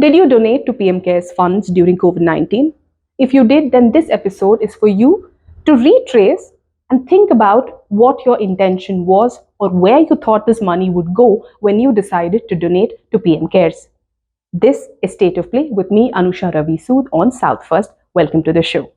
Did you donate to PM Cares funds during COVID-19? If you did, then this episode is for you to retrace and think about what your intention was or where you thought this money would go when you decided to donate to PM Cares. This is State of Play with me, Anusha Ravi Sood on South First. Welcome to the show.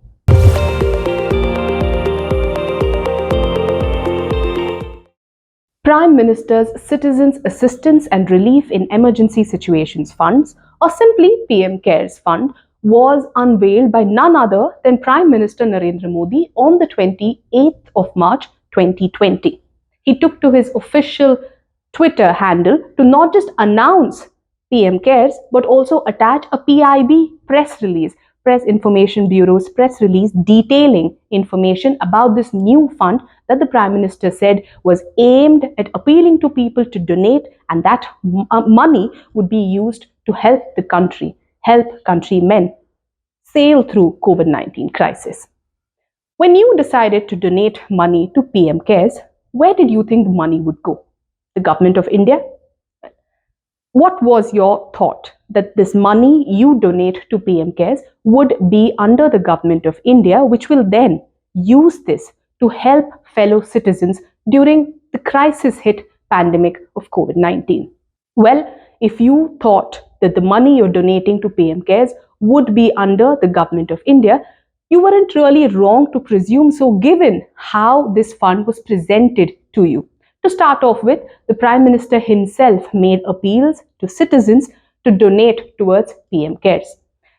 Prime Minister's Citizens Assistance and Relief in Emergency Situations Funds, or simply PM Cares Fund, was unveiled by none other than Prime Minister Narendra Modi on the 28th of March 2020. He took to his official Twitter handle to not just announce PM Cares but also attach a PIB press release, Press Information Bureau's press release detailing information about this new fund that the Prime Minister said was aimed at appealing to people to donate, and that money would be used to help the country, help countrymen sail through COVID-19 crisis. When you decided to donate money to PM Cares, where did you think the money would go? The government of India? What was your thought that this money you donate to PM Cares would be under the government of India, which will then use this to help fellow citizens during the crisis-hit pandemic of COVID-19? Well, if you thought that the money you're donating to PM Cares would be under the government of India, you weren't really wrong to presume so, given how this fund was presented to you. To start off with, the Prime Minister himself made appeals to citizens to donate towards PM Cares.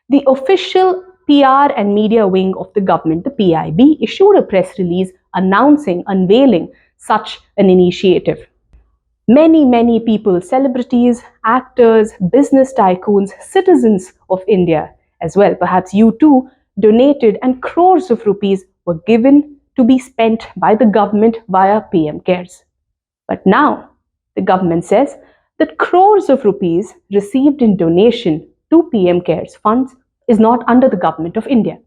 The official PR and media wing of the government, the PIB, issued a press release unveiling such an initiative. Many people, celebrities, actors, business tycoons, citizens of India as well, perhaps you too, donated, and crores of rupees were given to be spent by the government via PM Cares. But now, the government says that crores of rupees received in donation to PM Cares funds is not under the government of India.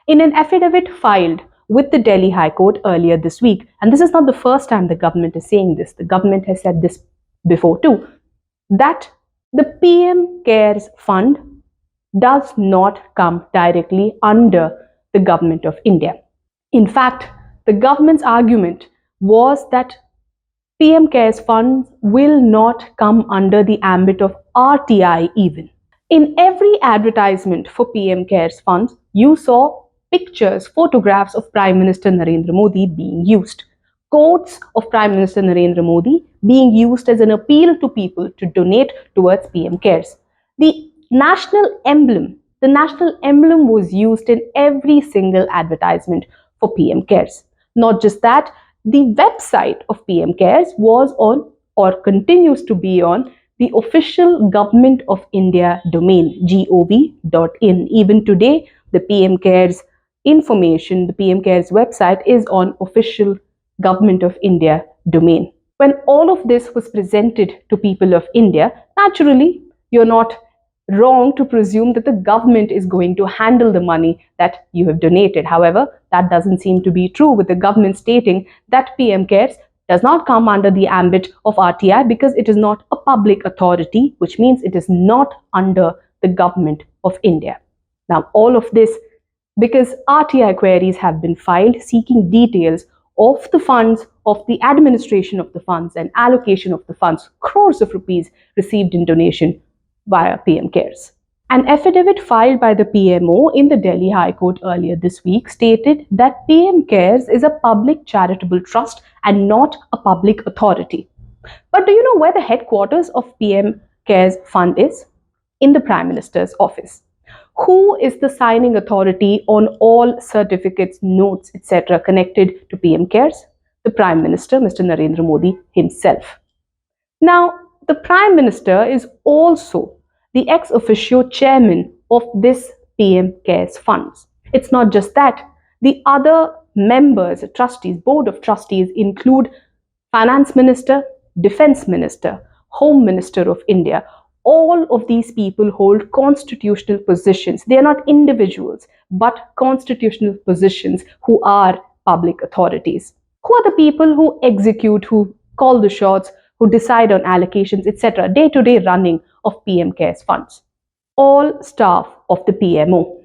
In an affidavit filed with the Delhi High Court earlier this week, and this is not the first time the government is saying this, the government has said this before too, that the PM Cares fund does not come directly under the government of India. In fact, the government's argument was that PM Cares funds will not come under the ambit of RTI even. In every advertisement for PM Cares funds, you saw pictures, photographs of Prime Minister Narendra Modi being used. Quotes of Prime Minister Narendra Modi being used as an appeal to people to donate towards PM Cares. The national emblem was used in every single advertisement for PM Cares. Not just that, the website of PM Cares was on, or continues to be on, the official Government of India domain, gov.in. Even today, the PM Cares information, the PM Cares website is on official Government of India domain. When all of this was presented to people of India, naturally, you're not wrong to presume that the government is going to handle the money that you have donated. However, that doesn't seem to be true, with the government stating that PM Cares does not come under the ambit of RTI because it is not a public authority, which means it is not under the government of India. Now, all of this because RTI queries have been filed seeking details of the funds, of the administration of the funds and allocation of the funds, crores of rupees received in donation via PM Cares. An affidavit filed by the PMO in the Delhi High Court earlier this week stated that PM Cares is a public charitable trust and not a public authority. But do you know where the headquarters of PM Cares Fund is? In the Prime Minister's office. Who is the signing authority on all certificates, notes, etc. connected to PM Cares? The Prime Minister, Mr. Narendra Modi himself. Now, the Prime Minister is also the ex officio chairman of this PM Cares funds. It's not just that. The other members, trustees, board of trustees include Finance Minister, Defense Minister, Home Minister of India. All of these people hold constitutional positions. They are not individuals, but constitutional positions who are public authorities. Who are the people who execute, who call the shots, who decide on allocations, etc., day-to-day running of PM Cares funds? All staff of the PMO,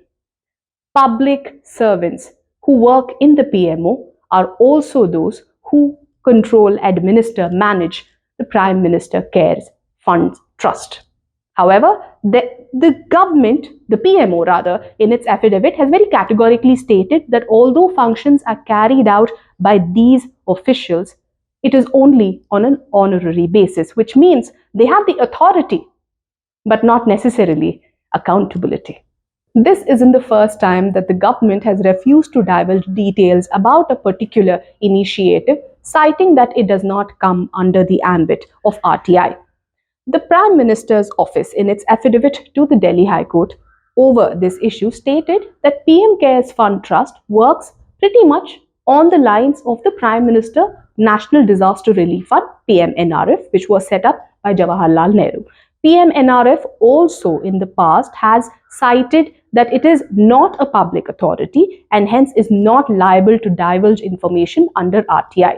public servants who work in the PMO are also those who control, administer, manage the Prime Minister Cares Fund Trust. However, the government, the PMO rather, in its affidavit has very categorically stated that although functions are carried out by these officials, it is only on an honorary basis, which means they have the authority but not necessarily accountability. This isn't the first time that the government has refused to divulge details about a particular initiative, citing that it does not come under the ambit of RTI. The Prime Minister's office, in its affidavit to the Delhi High Court over this issue, stated that PM Cares Fund Trust works pretty much on the lines of the Prime Minister National Disaster Relief Fund, PMNRF, which was set up by Jawaharlal Nehru. PMNRF also in the past has cited that it is not a public authority and hence is not liable to divulge information under RTI.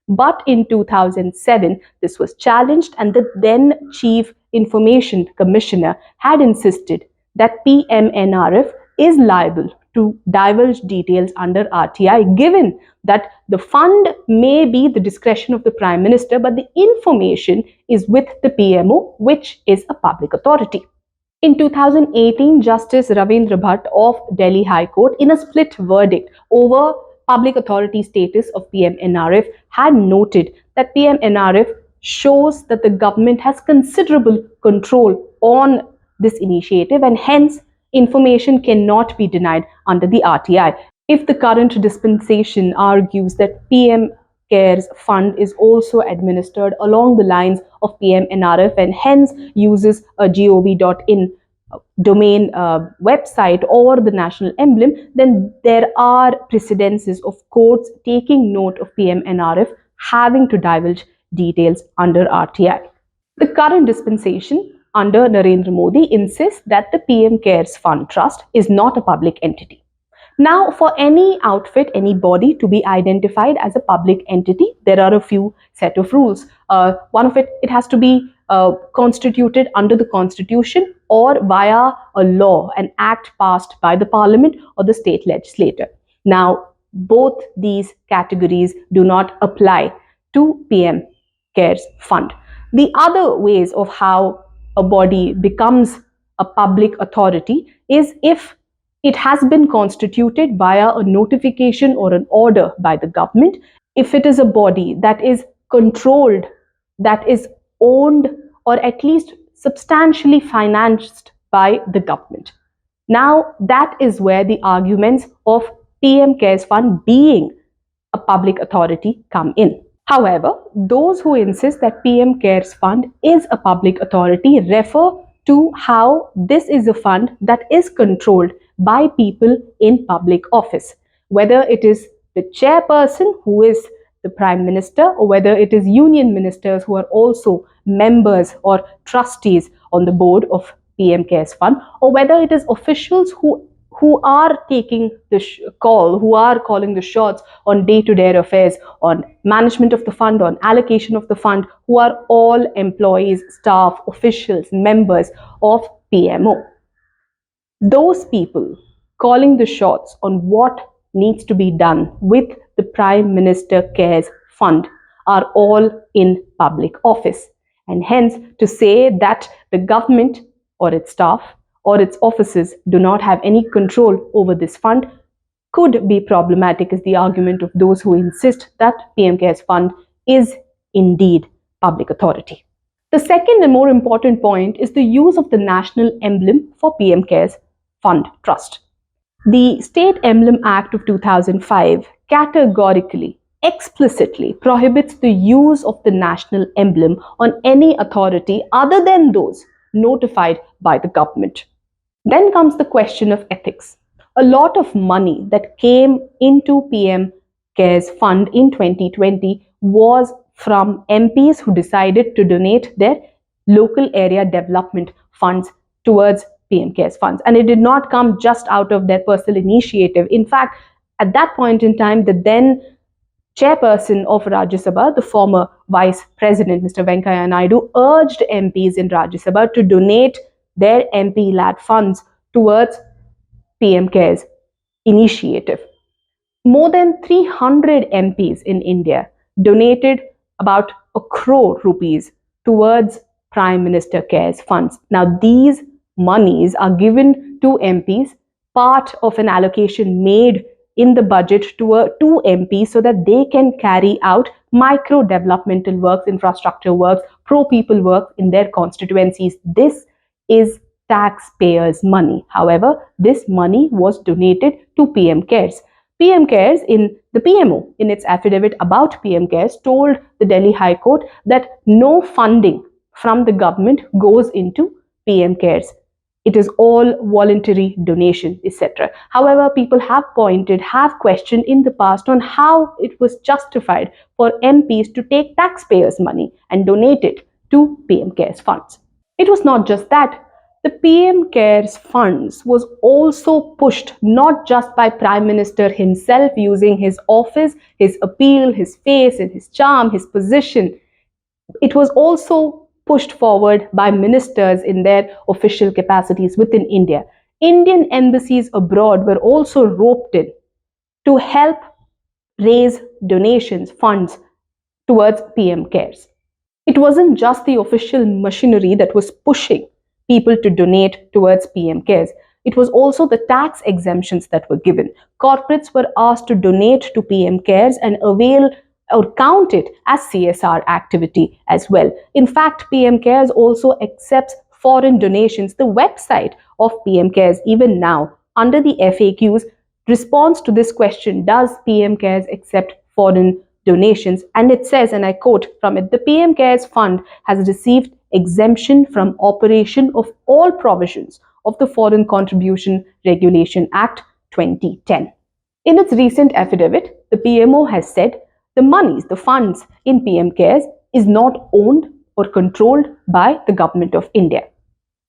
But in 2007, this was challenged, and the then Chief Information Commissioner had insisted that PMNRF is liable to divulge details under RTI, given that the fund may be the discretion of the Prime Minister, but the information is with the PMO, which is a public authority. In 2018, Justice Ravindra Bhatt of Delhi High Court, in a split verdict over public authority status of PMNRF, had noted that PMNRF shows that the government has considerable control on this initiative and hence information cannot be denied under the RTI. If the current dispensation argues that PM Cares Fund is also administered along the lines of PMNRF and hence uses a gov.in domain website or the national emblem, then there are precedences of courts taking note of PMNRF having to divulge details under RTI. The current dispensation under Narendra Modi insists that the PM Cares Fund Trust is not a public entity. Now, for any outfit, any body to be identified as a public entity, there are a few set of rules. One of it has to be constituted under the constitution or via a law, an act passed by the parliament or the state legislature. Now, both these categories do not apply to PM Cares Fund. The other ways of how a body becomes a public authority is if it has been constituted via a notification or an order by the government, if it is a body that is controlled, that is owned, or at least substantially financed by the government. Now, that is where the arguments of PM Cares Fund being a public authority come in. However, those who insist that PM Cares Fund is a public authority refer to how this is a fund that is controlled by people in public office, whether it is the chairperson who is the Prime Minister or whether it is union ministers who are also members or trustees on the board of PM Cares Fund, or whether it is officials who are taking the call, who are calling the shots on day-to-day affairs, on management of the fund, on allocation of the fund, who are all employees, staff, officials, members of PMO. Those people calling the shots on what needs to be done with the Prime Minister Cares Fund are all in public office. And hence, to say that the government or its staff or its offices do not have any control over this fund could be problematic, is the argument of those who insist that PM Cares Fund is indeed public authority. The second and more important point is the use of the national emblem for PM Cares Fund Trust. The State Emblem Act of 2005 categorically, explicitly prohibits the use of the national emblem on any authority other than those notified by the government. Then comes the question of ethics. A lot of money that came into PM Cares Fund in 2020 was from MPs who decided to donate their local area development funds towards PM Cares funds. And it did not come just out of their personal initiative. In fact, at that point in time, the then chairperson of Rajya Sabha, the former Vice President, Mr. Venkaiah Naidu, urged MPs in Rajya Sabha to donate their MP-led funds towards PM CARES initiative. More than 300 MPs in India donated about a crore rupees towards Prime Minister Cares funds. Now, these monies are given to MPs, part of an allocation made in the budget to MPs so that they can carry out micro developmental works, infrastructure works, pro people work in their constituencies. This is taxpayers' money. However, this money was donated to PM CARES. PM CARES in the PMO, in its affidavit about PM CARES, told the Delhi High Court that no funding from the government goes into PM CARES. It is all voluntary donation, etc. However, people have questioned in the past on how it was justified for MPs to take taxpayers' money and donate it to PM CARES funds. It was not just that. The PM CARES funds was also pushed not just by Prime Minister himself using his office, his appeal, his face, and his charm, his position. It was also pushed forward by ministers in their official capacities within India. Indian embassies abroad were also roped in to help raise donations, funds towards PM CARES. It wasn't just the official machinery that was pushing people to donate towards PM CARES. It was also the tax exemptions that were given. Corporates were asked to donate to PM CARES and avail or count it as CSR activity as well. In fact, PM CARES also accepts foreign donations. The website of PM CARES, even now, under the FAQs, responds to this question: does PM CARES accept foreign donations? And it says, and I quote from it, the PM CARES fund has received exemption from operation of all provisions of the Foreign Contribution Regulation Act 2010. In its recent affidavit, the PMO has said the monies, the funds in PM CARES is not owned or controlled by the Government of India.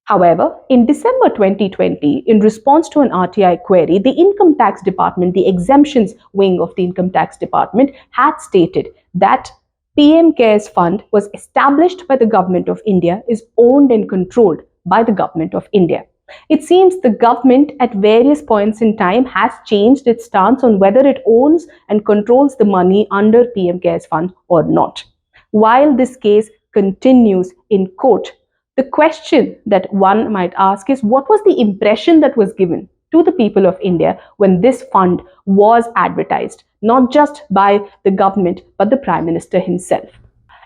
However, in December 2020, in response to an RTI query, the Income Tax Department, the exemptions wing of the Income Tax Department, had stated that PM CARES fund was established by the Government of India, is owned and controlled by the Government of India. It seems the government at various points in time has changed its stance on whether it owns and controls the money under PM CARES fund or not. While this case continues in court, the question that one might ask is, what was the impression that was given to the people of India when this fund was advertised, not just by the government, but the Prime Minister himself?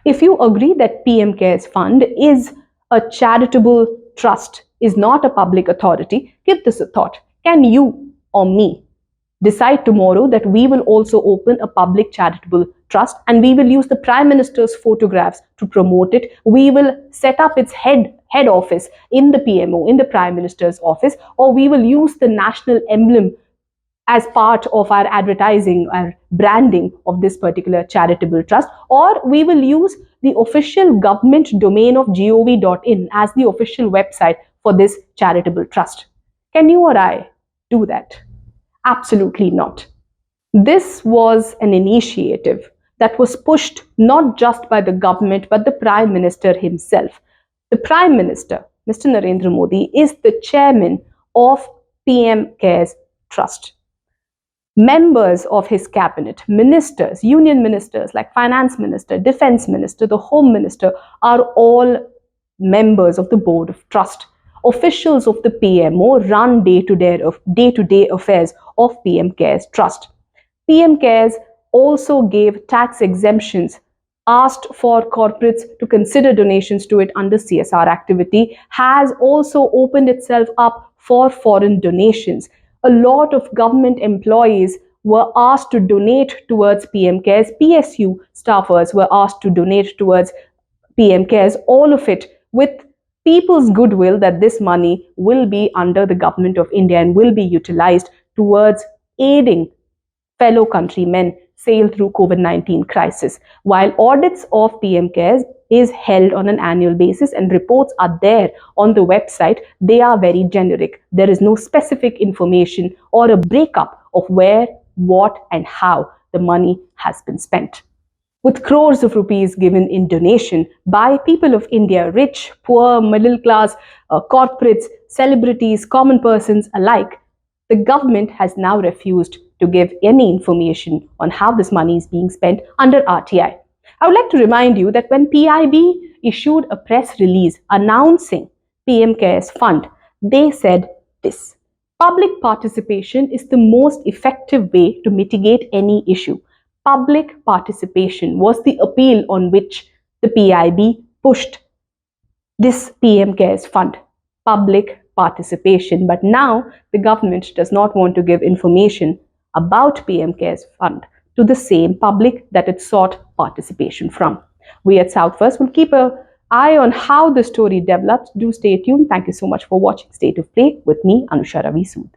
If you agree that PM CARES fund is a charitable trust, is not a public authority, give this a thought. Can you or me decide tomorrow that we will also open a public charitable trust and we will use the Prime Minister's photographs to promote it? We will set up its head office in the PMO, in the Prime Minister's office, or we will use the national emblem as part of our advertising, our branding of this particular charitable trust, or we will use the official government domain of gov.in as the official website for this charitable trust. Can you or I do that? Absolutely not. This was an initiative that was pushed not just by the government but the Prime Minister himself. The Prime Minister, Mr. Narendra Modi, is the chairman of PM CARES Trust. Members of his cabinet, ministers, union ministers like Finance Minister, Defense Minister, the Home Minister are all members of the Board of Trust. Officials of the PMO run day-to-day affairs of PM CARES Trust. PM CARES also gave tax exemptions, asked for corporates to consider donations to it under CSR activity, has also opened itself up for foreign donations. A lot of government employees were asked to donate towards PM CARES. PSU staffers were asked to donate towards PM CARES, all of it with people's goodwill that this money will be under the Government of India and will be utilized towards aiding fellow countrymen sail through COVID-19 crisis. While audits of PM CARES is held on an annual basis and reports are there on the website, they are very generic. There is no specific information or a breakup of where, what, and how the money has been spent. with crores of rupees given in donation by people of India, rich, poor, middle class, corporates, celebrities, common persons alike, the government has now refused to give any information on how this money is being spent under RTI. I would like to remind you that when PIB issued a press release announcing PM Cares Fund, they said this: public participation is the most effective way to mitigate any issue. Public participation was the appeal on which the PIB pushed this PM Cares Fund. Public participation. But now the government does not want to give information about PM Cares Fund to the same public that it sought participation from. We at South First will keep an eye on how the story develops. Do stay tuned. Thank you so much for watching State of Play with me, Anusha Ravi Sood.